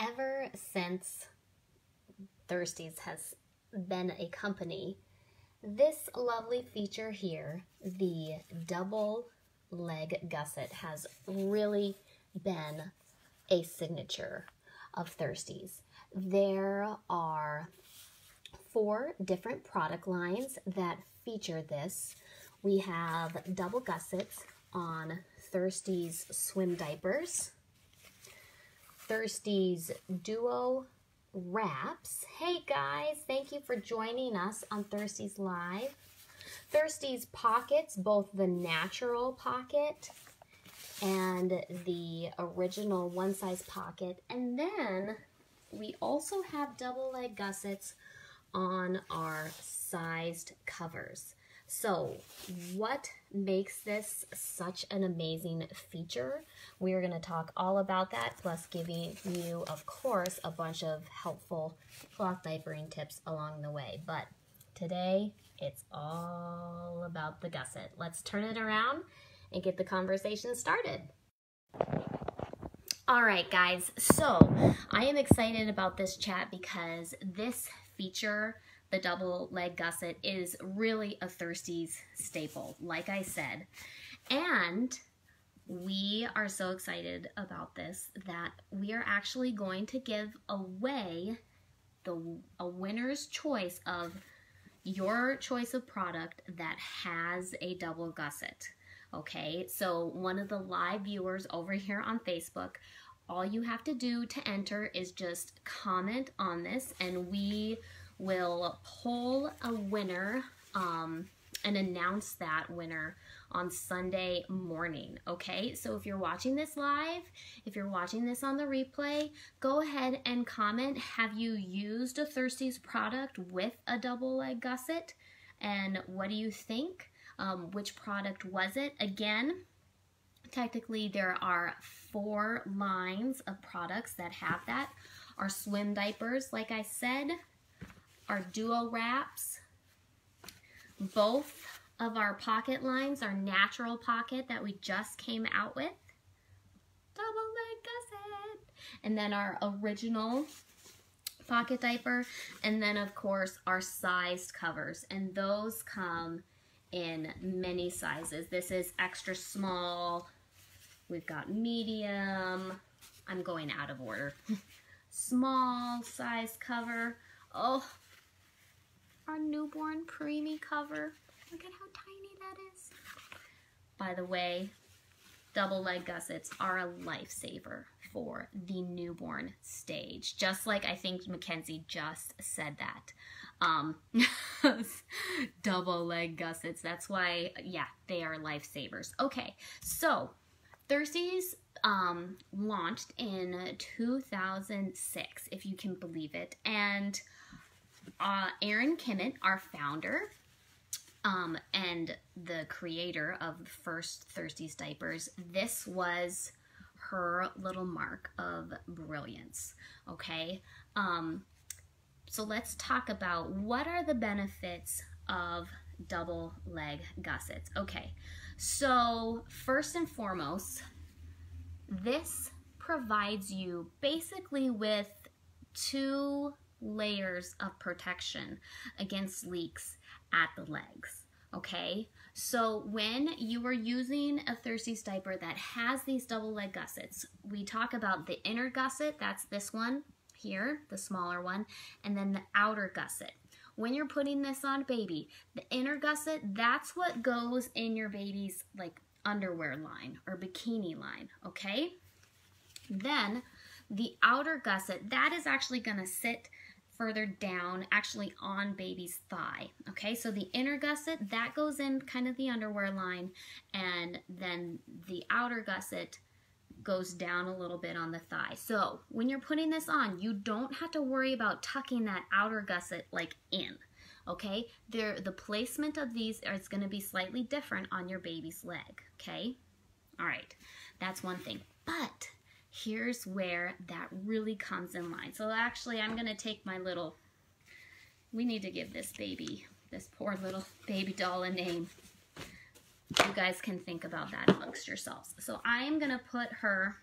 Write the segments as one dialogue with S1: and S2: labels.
S1: ever since Thirsties has been a company, this lovely feature here, the double leg gusset, has really been a signature of Thirsties. There are 4 different product lines that feature this. We have double gussets on Thirsties Swim Diapers, Thirsties Duo Wraps. Hey guys, thank you for joining us on Thirsties Live. Thirsties Pockets, both the natural pocket and the original one-size pocket. And then we also have double leg gussets on our sized covers. So what makes this such an amazing feature? We are going to talk all about that, plus giving you, of course, a bunch of helpful cloth diapering tips along the way. But today, it's all about the gusset. Let's turn it around and get the conversation started. All right, guys, so I am excited about this chat because this feature, the double leg gusset, is really a Thirsties staple, like I said. And we are so excited about this that we are actually going to give away a winner's choice of your choice of product that has a double gusset. Okay, so one of the live viewers over here on Facebook, all you have to do to enter is just comment on this, and we will pull a winner and announce that winner on Sunday morning. Okay, so if you're watching this live, if you're watching this on the replay, go ahead and comment. Have you used a Thirsties product with a double leg gusset? And what do you think? Which product was it? Again, technically there are 4 lines of products that have that. Our Swim Diapers, like I said, our Duo Wraps, both of our pocket lines, our natural pocket that we just came out with, double leg gusset, and then our original pocket diaper, and then of course our sized covers, and those come in many sizes. This is extra small, we've got medium, I'm going out of order, small size cover. Oh, our newborn preemie cover. Look at how tiny that is. By the way, double leg gussets are a lifesaver for the newborn stage. Just like I think Mackenzie just said that. Double leg gussets. That's why, yeah, they are lifesavers. Okay, so Thirsties launched in 2006, if you can believe it. And Erin Kimmett, our founder, and the creator of the first Thirsties diapers, this was her little mark of brilliance, okay? So let's talk about what are the benefits of double leg gussets. Okay, so first and foremost, this provides you basically with 2 layers of protection against leaks at the legs, okay? So when you are using a Thirsties diaper that has these double leg gussets, we talk about the inner gusset, that's this one here, the smaller one, and then the outer gusset. When you're putting this on baby, the inner gusset, that's what goes in your baby's like underwear line or bikini line, okay? Then the outer gusset, that is actually gonna sit further down, actually on baby's thigh, okay? So the inner gusset, that goes in kind of the underwear line, and then the outer gusset goes down a little bit on the thigh. So when you're putting this on, you don't have to worry about tucking that outer gusset like in, okay? The placement of these is gonna be slightly different on your baby's leg, okay? All right, that's one thing. But here's where that really comes in line. So actually, I'm gonna take my little, we need to give this baby, this poor little baby doll, a name. You guys can think about that amongst yourselves. So I am gonna put her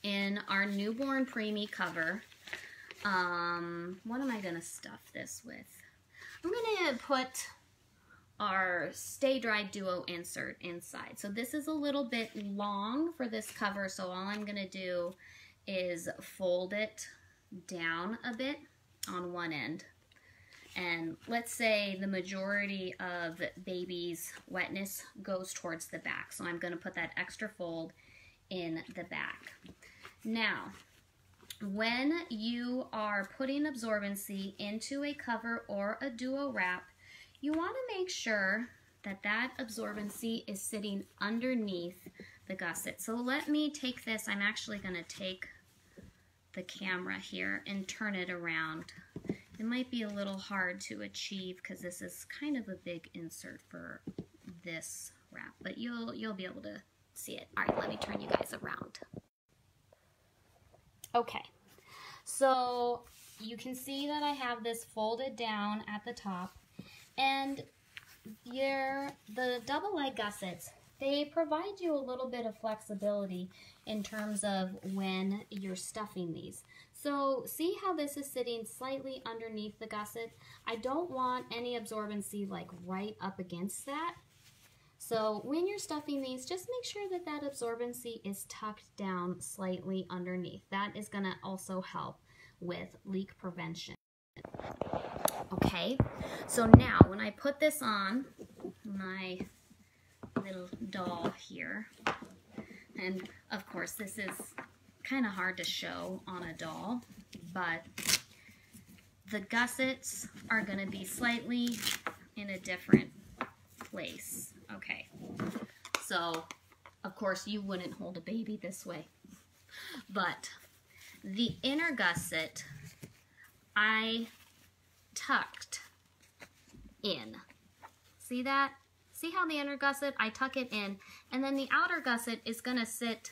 S1: in our newborn preemie cover. What am I gonna stuff this with? I'm gonna put our Stay Dry Duo insert inside. So this is a little bit long for this cover, so all I'm gonna do is fold it down a bit on one end. And let's say the majority of baby's wetness goes towards the back. So I'm gonna put that extra fold in the back. Now, when you are putting absorbency into a cover or a duo wrap, you want to make sure that that absorbency is sitting underneath the gusset. So let me take this, I'm actually going to take the camera here and turn it around. It might be a little hard to achieve because this is kind of a big insert for this wrap, but you'll be able to see it. All right, let me turn you guys around. Okay, so you can see that I have this folded down at the top, and the double leg gussets, they provide you a little bit of flexibility in terms of when you're stuffing these. So see how this is sitting slightly underneath the gusset? I don't want any absorbency like right up against that. So when you're stuffing these, just make sure that that absorbency is tucked down slightly underneath. That is going to also help with leak prevention. Okay, so now when I put this on my little doll here, and of course this is kind of hard to show on a doll, but the gussets are going to be slightly in a different place. Okay, so of course you wouldn't hold a baby this way, but the inner gusset I tucked in. See that? See how the inner gusset, I tuck it in, and then the outer gusset is going to sit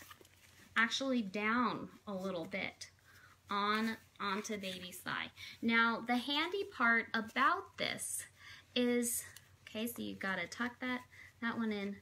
S1: actually down a little bit onto baby's thigh. Now the handy part about this is, okay, so you got to tuck that one in,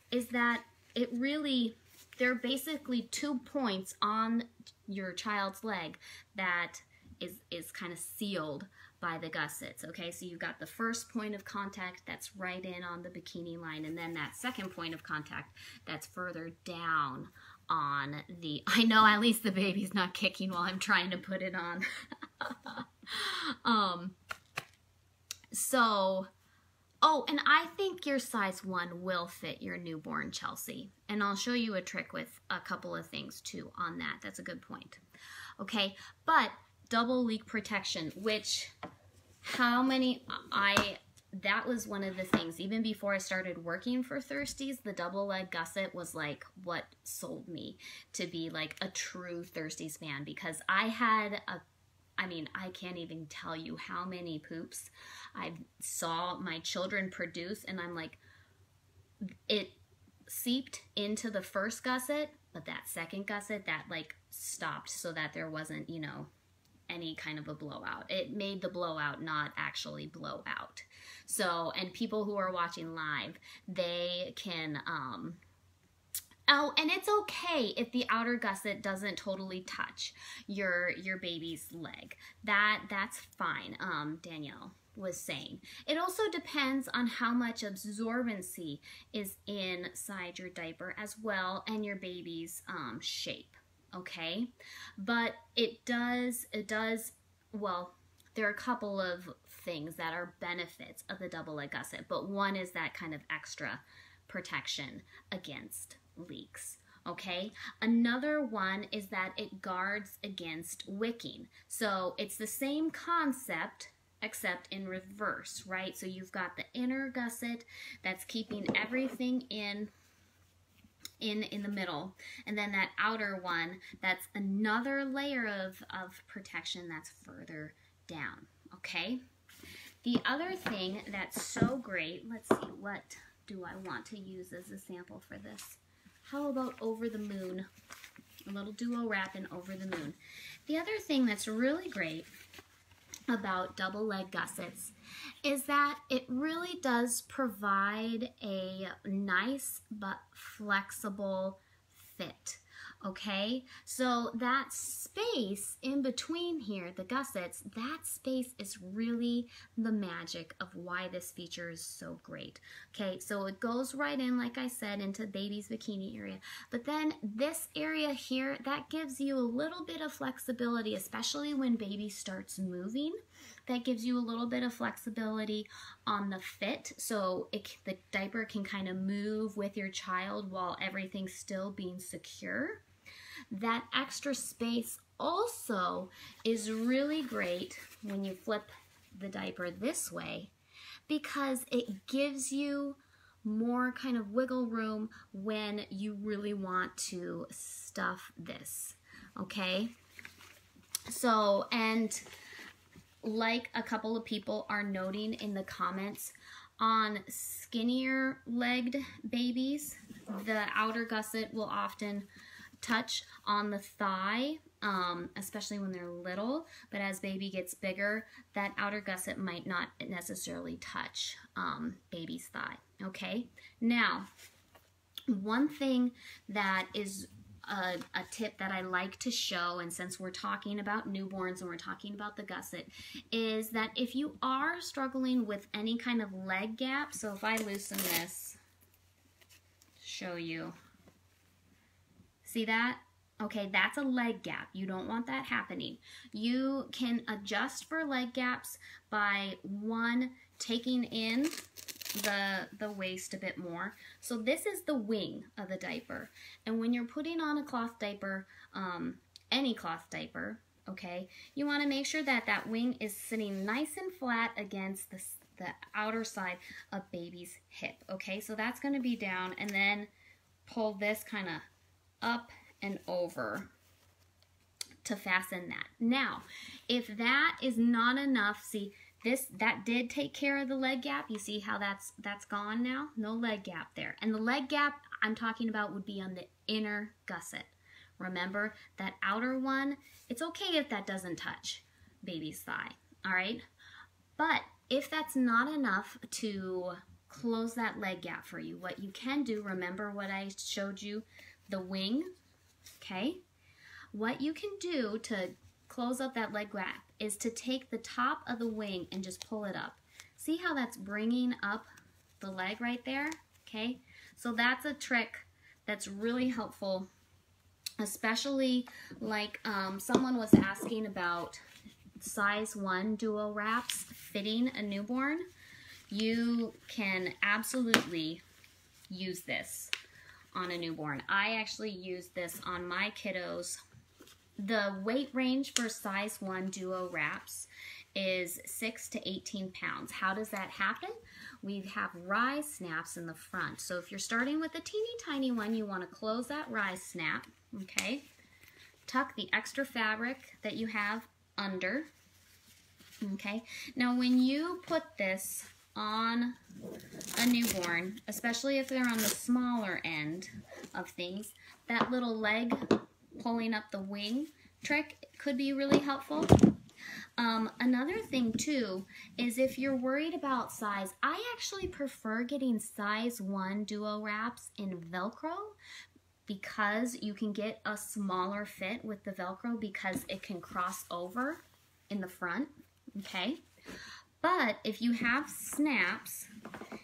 S1: is that it really, there are basically 2 points on your child's leg that is kind of sealed by the gussets. Okay, so you've got the first point of contact that's right in on the bikini line, and then that second point of contact that's further down on the, I know at least the baby's not kicking while I'm trying to put it on. Oh, and I think your size 1 will fit your newborn Chelsea. And I'll show you a trick with a couple of things too on that. That's a good point. Okay, but double leak protection, which that was one of the things, even before I started working for Thirsties, the double leg gusset was like what sold me to be like a true Thirsties fan, because I can't even tell you how many poops I saw my children produce, and I'm like, it seeped into the first gusset, but that second gusset, that like stopped so that there wasn't, you know, any kind of a blowout. It made the blowout not actually blow out. So, and people who are watching live, they can, oh, and it's okay if the outer gusset doesn't totally touch your baby's leg. That's fine, Danielle was saying. It also depends on how much absorbency is inside your diaper as well, and your baby's shape. Okay, but it does, well, there are a couple of things that are benefits of the double leg gusset, but one is that kind of extra protection against leaks. Okay, another one is that it guards against wicking. So it's the same concept except in reverse, right? So you've got the inner gusset that's keeping everything in the middle, and then that outer one that's another layer of protection that's further down. Okay, the other thing that's so great, let's see, what do I want to use as a sample for this? How about Over the Moon? A little duo wrap in Over the Moon. The other thing that's really great about double leg gussets is that it really does provide a nice but flexible fit. Okay, so that space in between here, the gussets, that space is really the magic of why this feature is so great. Okay, so it goes right in, like I said, into baby's bikini area. But then this area here, that gives you a little bit of flexibility, especially when baby starts moving. That gives you a little bit of flexibility on the fit, so the diaper can kind of move with your child while everything's still being secure. That extra space also is really great when you flip the diaper this way, because it gives you more kind of wiggle room when you really want to stuff this, okay? So, and like a couple of people are noting in the comments, on skinnier legged babies, the outer gusset will often touch on the thigh, especially when they're little, but as baby gets bigger, that outer gusset might not necessarily touch baby's thigh, okay? Now, one thing that is a tip that I like to show, and since we're talking about newborns and we're talking about the gusset, is that if you are struggling with any kind of leg gap, so if I loosen this, show you, see that? Okay, that's a leg gap. You don't want that happening. You can adjust for leg gaps by, one, taking in the waist a bit more. So this is the wing of the diaper. And when you're putting on a cloth diaper, any cloth diaper, okay, you want to make sure that that wing is sitting nice and flat against the outer side of baby's hip, okay? So that's going to be down, and then pull this kind of up and over to fasten that. Now, if that is not enough, see, that did take care of the leg gap. You see how that's gone now? No leg gap there. And the leg gap I'm talking about would be on the inner gusset. Remember, that outer one, it's okay if that doesn't touch baby's thigh, all right? But if that's not enough to close that leg gap for you, what you can do, remember what I showed you, the wing, okay? What you can do to close up that leg gap is to take the top of the wing and just pull it up. See how that's bringing up the leg right there? Okay, so that's a trick that's really helpful, especially like someone was asking about size 1 duo wraps fitting a newborn. You can absolutely use this on a newborn. I actually use this on my kiddos. The weight range for size 1 duo wraps is 6 to 18 pounds. How does that happen? We have rise snaps in the front. So if you're starting with a teeny tiny one, you want to close that rise snap, okay? Tuck the extra fabric that you have under, okay? Now when you put this on a newborn, especially if they're on the smaller end of things, that little leg pulling up the wing trick could be really helpful. Another thing too is if you're worried about size, I actually prefer getting size 1 duo wraps in Velcro, because you can get a smaller fit with the Velcro because it can cross over in the front, okay? But if you have snaps,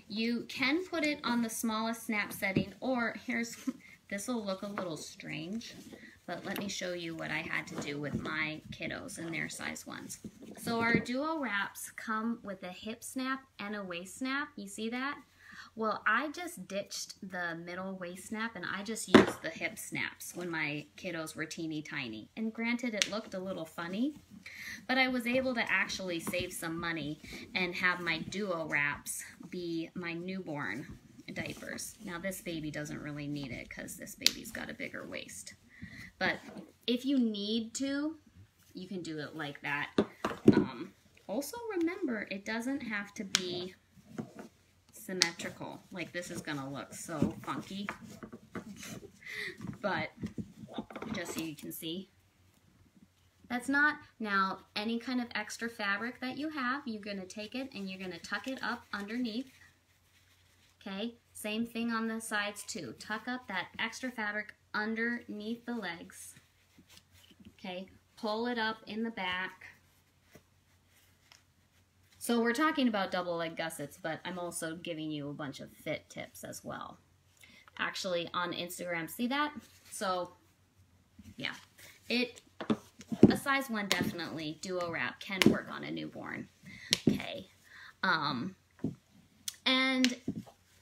S1: you can put it on the smallest snap setting, or this will look a little strange, but let me show you what I had to do with my kiddos and their size 1s. So our duo wraps come with a hip snap and a waist snap. You see that? Well, I just ditched the middle waist snap and I just used the hip snaps when my kiddos were teeny tiny. And granted, it looked a little funny, but I was able to actually save some money and have my duo wraps be my newborn diapers. Now this baby doesn't really need it because this baby's got a bigger waist. But if you need to, you can do it like that. Also remember, it doesn't have to be symmetrical. Like this is gonna look so funky. But just so you can see. That's not, now any kind of extra fabric that you have, you're gonna take it and you're gonna tuck it up underneath. Okay, same thing on the sides too. Tuck up that extra fabric underneath the legs. Okay, pull it up in the back. So we're talking about double leg gussets, but I'm also giving you a bunch of fit tips as well. Actually, on Instagram, see that? So, yeah, a size 1 definitely duo wrap can work on a newborn. Okay, and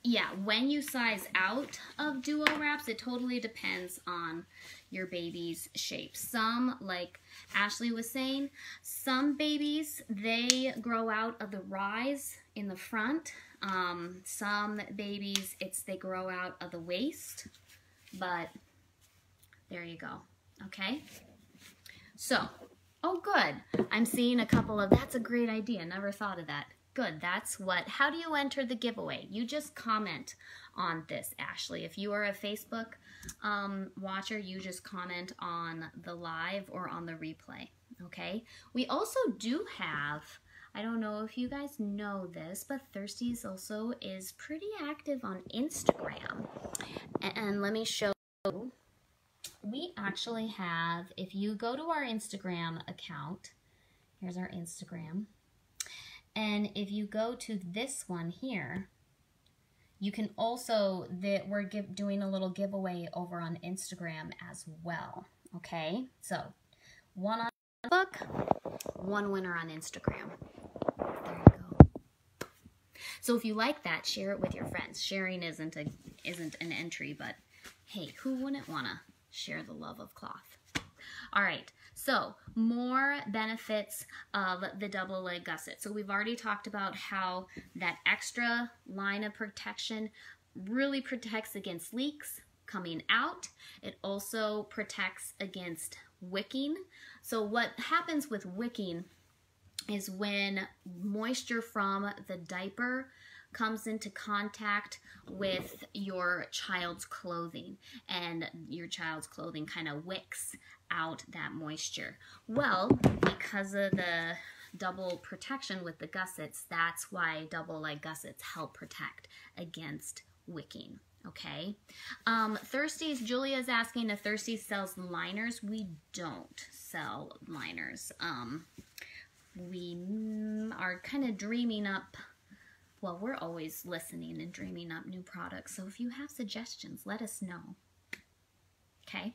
S1: yeah, when you size out of duo wraps, it totally depends on your baby's shape. Some, like Ashley was saying, some babies, they grow out of the rise in the front. Some babies, they grow out of the waist, but there you go, okay? So, oh good, I'm seeing a couple of, that's a great idea, never thought of that. Good, how do you enter the giveaway? You just comment on this, Ashley. If you are a Facebook watcher, you just comment on the live or on the replay, okay? We also do have, I don't know if you guys know this, but Thirsties also is pretty active on Instagram. And let me show you. We actually have, if you go to our Instagram account, here's our Instagram, and if you go to this one here, you can also, we're doing a little giveaway over on Instagram as well, okay? So, one on Facebook, one winner on Instagram. There you go. So if you like that, share it with your friends. Sharing isn't an entry, but hey, who wouldn't want to share the love of cloth? All right, so more benefits of the double leg gusset. So we've already talked about how that extra line of protection really protects against leaks coming out. It also protects against wicking. So what happens with wicking is when moisture from the diaper comes into contact with your child's clothing, and your child's clothing kind of wicks out that moisture. Well, because of the double protection with the gussets, that's why double leg gussets help protect against wicking. Okay, Thirsties, Julia's asking if Thirsties sells liners. We don't sell liners. We are kind of dreaming up, well, we're always listening and dreaming up new products, so if you have suggestions, let us know. Okay,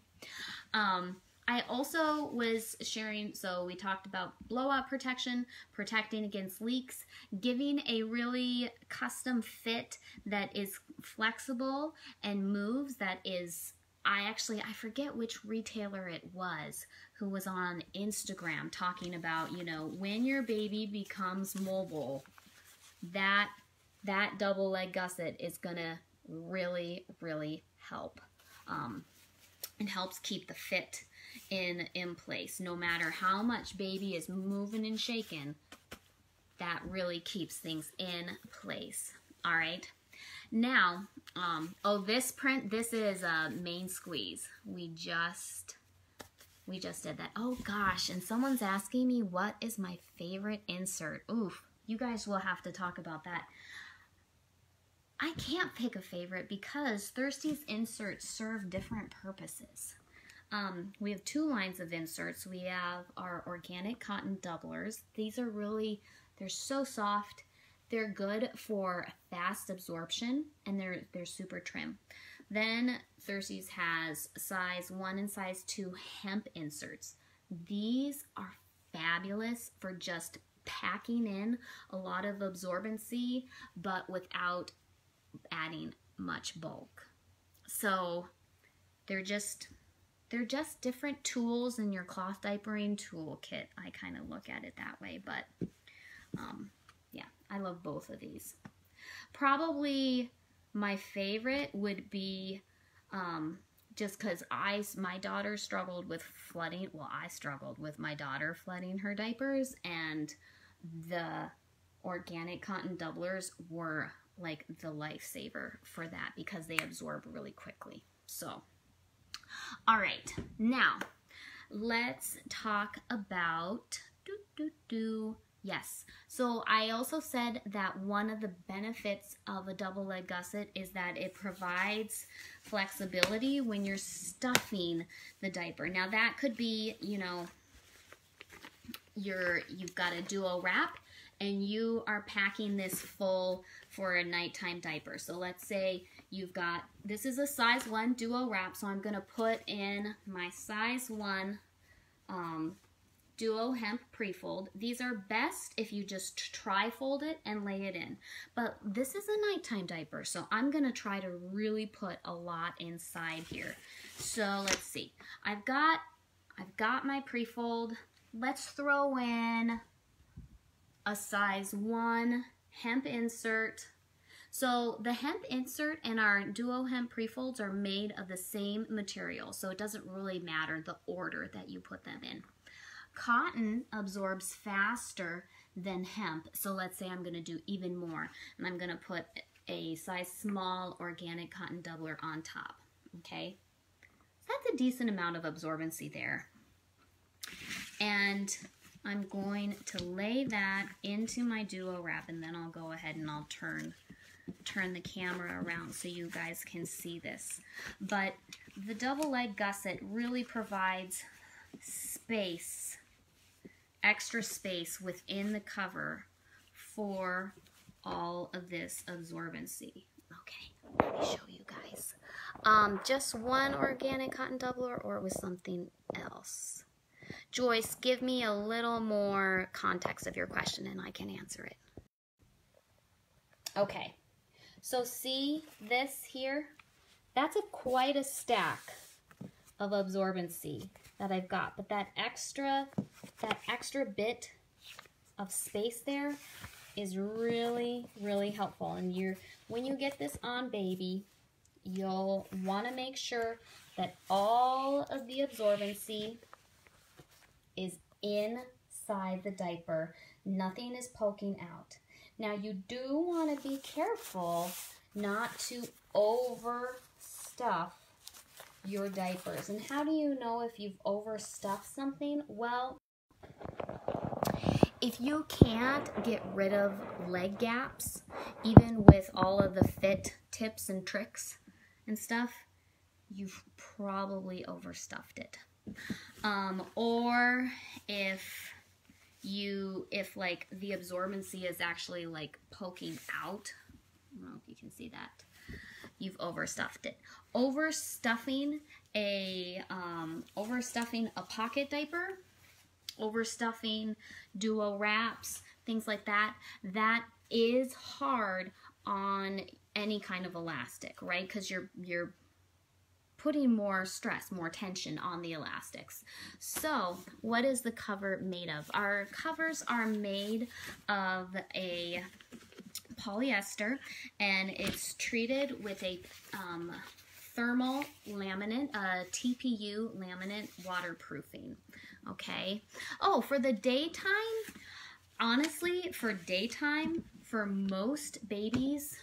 S1: I also was sharing, so we talked about blowout protection, protecting against leaks, giving a really custom fit that is flexible and moves, that is, I forget which retailer it was who was on Instagram talking about, you know, when your baby becomes mobile, that double leg gusset is gonna really, really help. It helps keep the fit in place. No matter how much baby is moving and shaking, that really keeps things in place. All right. Now, oh, this print, this is a main squeeze. We just did that. Oh gosh, and someone's asking me what is my favorite insert. Oof, you guys will have to talk about that. I can't pick a favorite because Thirsties inserts serve different purposes. We have 2 lines of inserts. We have our organic cotton doublers. These are really, they're so soft. They're good for fast absorption, and they're super trim. Then Thirsties has size 1 and size 2 hemp inserts. These are fabulous for just packing in a lot of absorbency, but without adding much bulk. So they're just different tools in your cloth diapering toolkit. I kind of look at it that way, but yeah, I love both of these. Probably my favorite would be just because my daughter struggled with flooding. Well, I struggled with my daughter flooding her diapers, and the organic cotton doublers were like the lifesaver for that because they absorb really quickly. So, all right, now let's talk about Yes. So I also said that one of the benefits of a double leg gusset is that it provides flexibility when you're stuffing the diaper. Now that could be, you know, you've got a duo wrap and you are packing this full for a nighttime diaper. So let's say you've got, this is a size 1 duo wrap, so I'm gonna put in my size 1 duo hemp pre-fold. These are best if you just tri-fold it and lay it in. But this is a nighttime diaper, so I'm gonna try to really put a lot inside here. So let's see. I've got my pre-fold. Let's throw in a size 1 hemp insert. So the hemp insert and our duo hemp pre-folds are made of the same material, so it doesn't really matter the order that you put them in. Cotton absorbs faster than hemp, so let's say I'm going to do even more, and I'm going to put a size small organic cotton doubler on top, okay? That's a decent amount of absorbency there. And I'm going to lay that into my duo wrap, and then I'll go ahead and I'll turn the camera around so you guys can see this. But the double leg gusset really provides space, extra space within the cover for all of this absorbency. Okay, let me show you guys. Just one organic cotton doubler, or it was something else? Joyce, give me a little more context of your question and I can answer it. Okay, so see this here? That's quite a stack of absorbency that I've got, but that extra bit of space there is really, really helpful. And when you get this on baby, you'll want to make sure that all of the absorbency is inside the diaper. Nothing is poking out. Now you do want to be careful not to overstuff your diapers. And how do you know if you've overstuffed something? Well, if you can't get rid of leg gaps, even with all of the fit tips and tricks and stuff, you've probably overstuffed it. Or if like the absorbency is actually like poking out, I don't know if you can see that, you've overstuffed it. Overstuffing a pocket diaper, overstuffing duo wraps, things like that, that is hard on any kind of elastic, right? Because you're putting more stress, more tension on the elastics. So what is the cover made of? Our covers are made of a polyester, and it's treated with a thermal laminate, TPU laminate waterproofing, okay? Oh, for the daytime, honestly, for daytime, for most babies,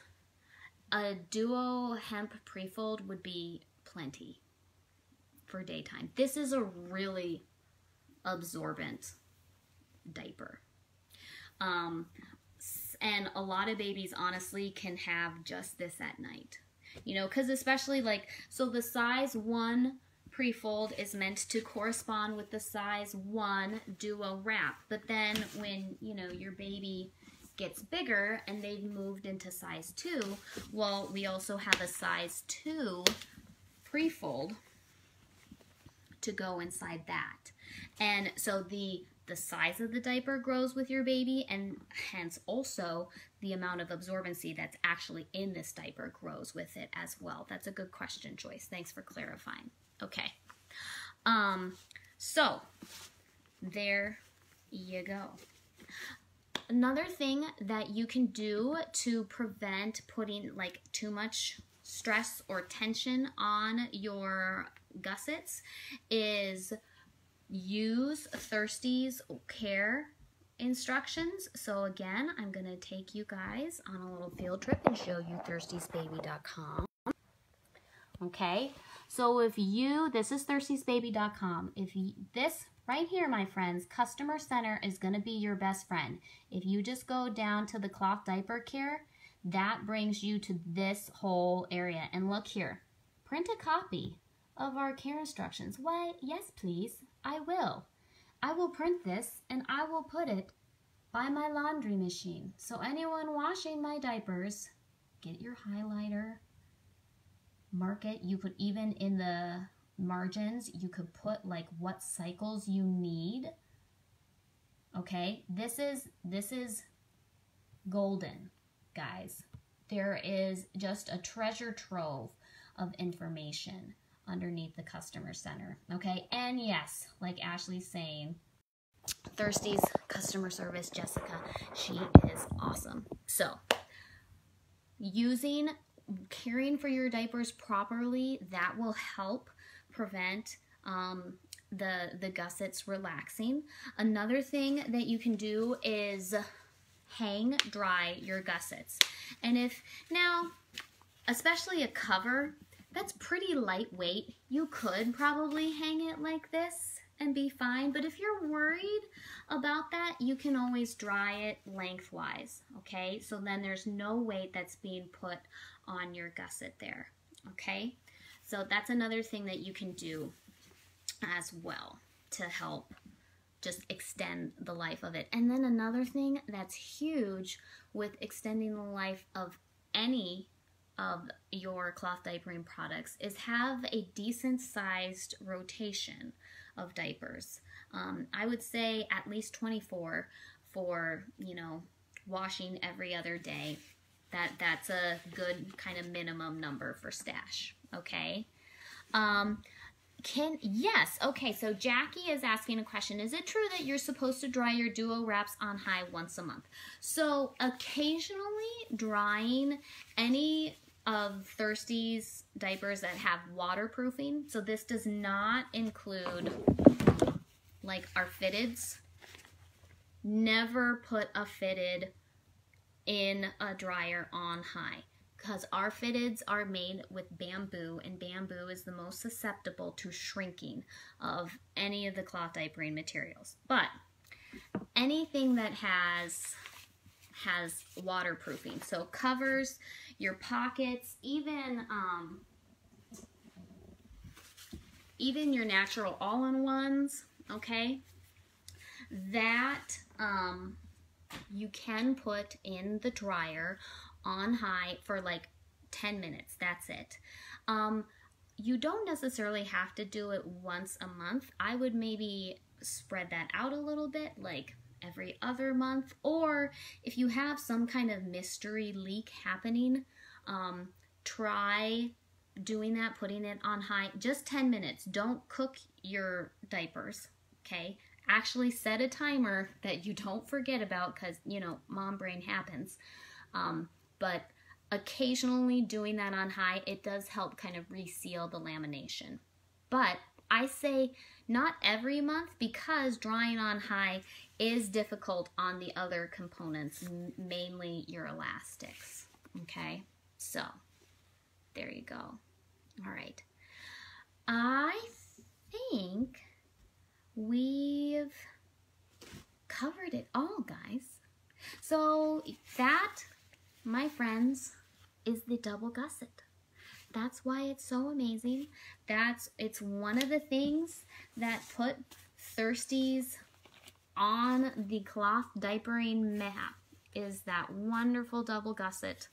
S1: a duo hemp pre-fold would be plenty for daytime. This is a really absorbent diaper. And a lot of babies honestly can have just this at night. You know, because especially like, so the size 1 pre-fold is meant to correspond with the size 1 duo wrap. But then when, you know, your baby gets bigger and they've moved into size 2, well, we also have a size 2 pre-fold to go inside that. And so the size of the diaper grows with your baby, and hence also the amount of absorbency that's actually in this diaper grows with it as well. That's a good question, Joyce. Thanks for clarifying. Okay. So there you go. Another thing that you can do to prevent putting like too much stress or tension on your gussets is use Thirsties care instructions. So again, I'm going to take you guys on a little field trip and show you thirstiesbaby.com. Okay, So if this is thirstiesbaby.com. This right here, my friends, Customer Center is going to be your best friend. If you just go down to the cloth diaper care, that brings you to this whole area. And look here, print a copy of our care instructions. Why, yes, please, I will. I will print this and I will put it by my laundry machine. So anyone washing my diapers, get your highlighter, mark it. You could even in the margins, you could put like what cycles you need. Okay, this is golden, guys. There is just a treasure trove of information underneath the Customer Center. Okay, and yes, like Ashley's saying, Thirsties customer service, Jessica, she is awesome. So caring for your diapers properly, that will help prevent the gussets relaxing. Another thing that you can do is hang dry your gussets. And now, especially a cover, that's pretty lightweight. You could probably hang it like this and be fine, but if you're worried about that, you can always dry it lengthwise, okay? So then there's no weight that's being put on your gusset there, okay? So that's another thing that you can do as well to help just extend the life of it. And then another thing that's huge with extending the life of any of your cloth diapering products is have a decent sized rotation of diapers. I would say at least 24 for, washing every other day. That's a good kind of minimum number for stash, okay? Yes, okay, so Jackie is asking a question. Is it true that you're supposed to dry your duo wraps on high once a month? So occasionally drying any of Thirsties diapers that have waterproofing, so this does not include like our fitteds. Never put a fitted in a dryer on high, because our fitteds are made with bamboo, and bamboo is the most susceptible to shrinking of any of the cloth diapering materials. But anything that has waterproofing, so covers, your pockets, even your natural all-in-ones, okay, that you can put in the dryer on high for like 10 minutes. That's it. You don't necessarily have to do it once a month. I would maybe spread that out a little bit, like every other month, or if you have some kind of mystery leak happening, try doing that, putting it on high, just 10 minutes. Don't cook your diapers, okay? Actually set a timer that you don't forget about, because, mom brain happens. But occasionally doing that on high, it does help kind of reseal the lamination. But I say not every month, because drying on high is difficult on the other components, mainly your elastics, okay? So, there you go. All right. I think we've covered it all, guys. So that, my friends, is the double gusset. That's why it's so amazing. It's one of the things that put Thirsties on the cloth diapering map, is that wonderful double gusset.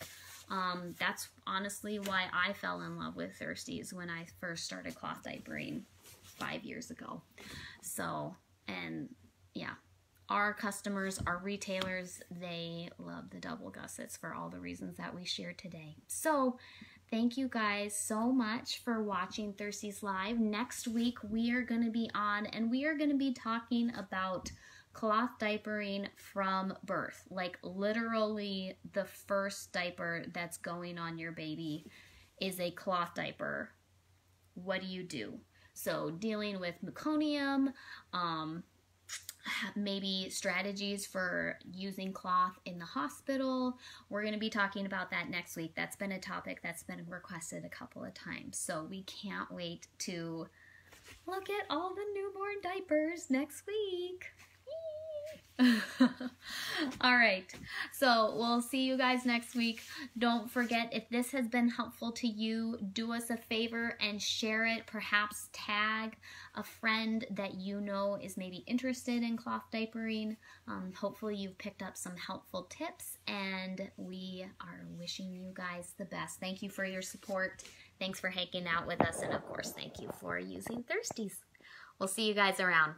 S1: That's honestly why I fell in love with Thirsties when I first started cloth diapering 5 years ago. So, and yeah, our customers, our retailers, they love the double gussets for all the reasons that we shared today. So, thank you guys so much for watching Thirsties Live. Next week we are going to be on, and we are going to be talking about cloth diapering from birth, like literally the first diaper that's going on your baby is a cloth diaper. What do you do? So dealing with meconium, maybe strategies for using cloth in the hospital. We're going to be talking about that next week. That's been a topic that's been requested a couple of times. So we can't wait to look at all the newborn diapers next week. All right, so we'll see you guys next week. Don't forget, if this has been helpful to you, do us a favor and share it. Perhaps tag a friend that you know is maybe interested in cloth diapering. Hopefully you've picked up some helpful tips, and we are wishing you guys the best. Thank you for your support. Thanks for hanging out with us, and of course, thank you for using Thirsties. We'll see you guys around.